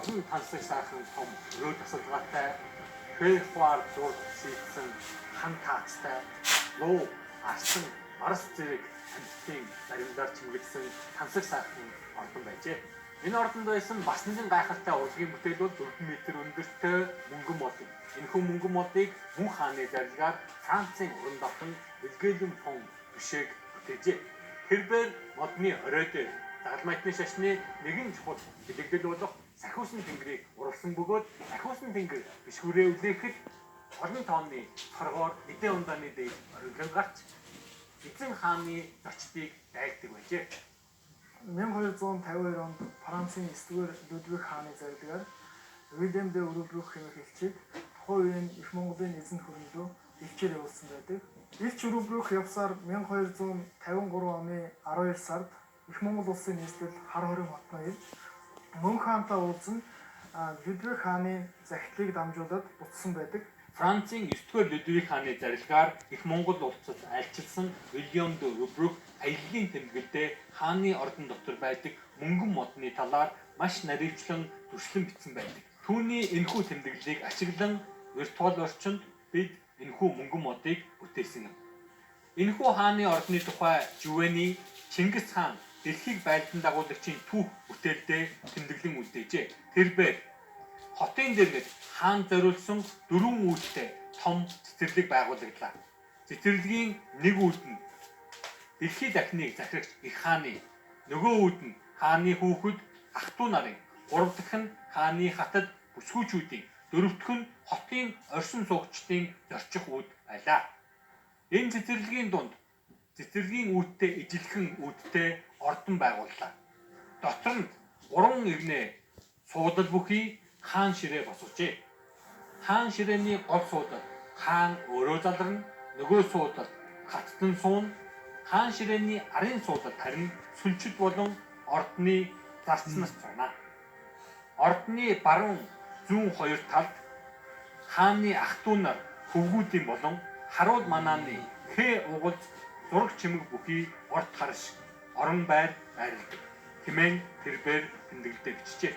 олон тансаг сайхан том өрөө тасалгаатай фэйхвар зураг шийдсэн хан таацтай луу арсан марс зэрэг амьтдын заримдаар чимгэлсэн тансаг сайхан ордон байжээ. Энэ ордонд байсан бас нэгэн гайхалтай урлагийн бүтээл бол 4 м өндөртэй мөнгөн мод. Энэхүү мөнгөн модыг мөн хааны зарилгаар Францын уран давтан Вильгельм фон Бишег бүтээжээ. Тэрээр модны орой дээр загалмайтны шашны нэгэн чухал бэлэгдэл болох сахиусан тэнгэрийг уралсан бөгөөд сахиусан тэнгэр бишгүрээ үлээхэд олон тонны торгоор мэдээ ундааны дээд оргилон гарч эзэн хааны зочдыг дайгдаг байжээ. 1252 онд Францын 9-р Людвиг хааны зарилгаар Вильям де Рубрук хэмээх элчийг тухайн үеийн их Монголын эзэнт хөрөнгөө элчээр явуулсан байдаг. Элч Рубрук явсаар 1253 оны 12 сард их Монгол улсын нийслэл хар хориг хотноо ирж Мөнх хаантай уулзсан Людвиг хааны захидлыг дамжуулаад буцсан байдаг. Францын 9-р Людвиг хааны зарилгаар их Монгол улсад айлчилсан Вильям де Рубрук аяллаа тэмдэглэлдээ хааны ордон дотор байдаг мөнгөн модны талаар маш наривчлан дүрслэн бичсэн байдаг. Түүний энэхүү тэмдэглэлийг ашиглан виртуал орчинд бид энэхүү мөнгөн модыг бүтээсэн юм. Энэхүү хааны ордны тухай Жувени Чингис хаан дэлхийг байлдан дагуулагчийн түүх бүтээлдээ тэмдэглэн үлдээжээ. Тэрээр хотын дэргэд хаан зориулсан 4 үүдтэй том цэцэрлэг байгуулагдлаа. Цэцэрлэгийн нэг үүд нь дэлхий дахныг захирагч их хааны, нөгөө үүд нь хааны хүүхэд ах トゥ нарын, гурав дахь нь хааны хатад бүсгүйчүүдийн, дөрөв дэх нь хотын оршин суугчдын зорчих үүд байлаа. Энэ цэцэрлэгийн дунд цэцэрлэгийн үүдтэй ижилхэн үүдтэй ордон байгууллаа. Дотор нь 3 игнээ суудал бүхий хаан ширээ босвожээ. Хаан ширээний гол суудал хаан өөрөө заларна, нөгөө суудал хаттан суун, хаан ширээний арын суудал харин сүлжид болон ордны зарцнаас цугна. Ордны баруун зүүн хоёр талд хааны ах トゥ нар хөвгүүдийн болон харууд манааны хээ угалж зураг чимэг бүхий орд харш орон байр байрладаг. Хэмээн тэрээр тэмдэглэлдээ бичжээ.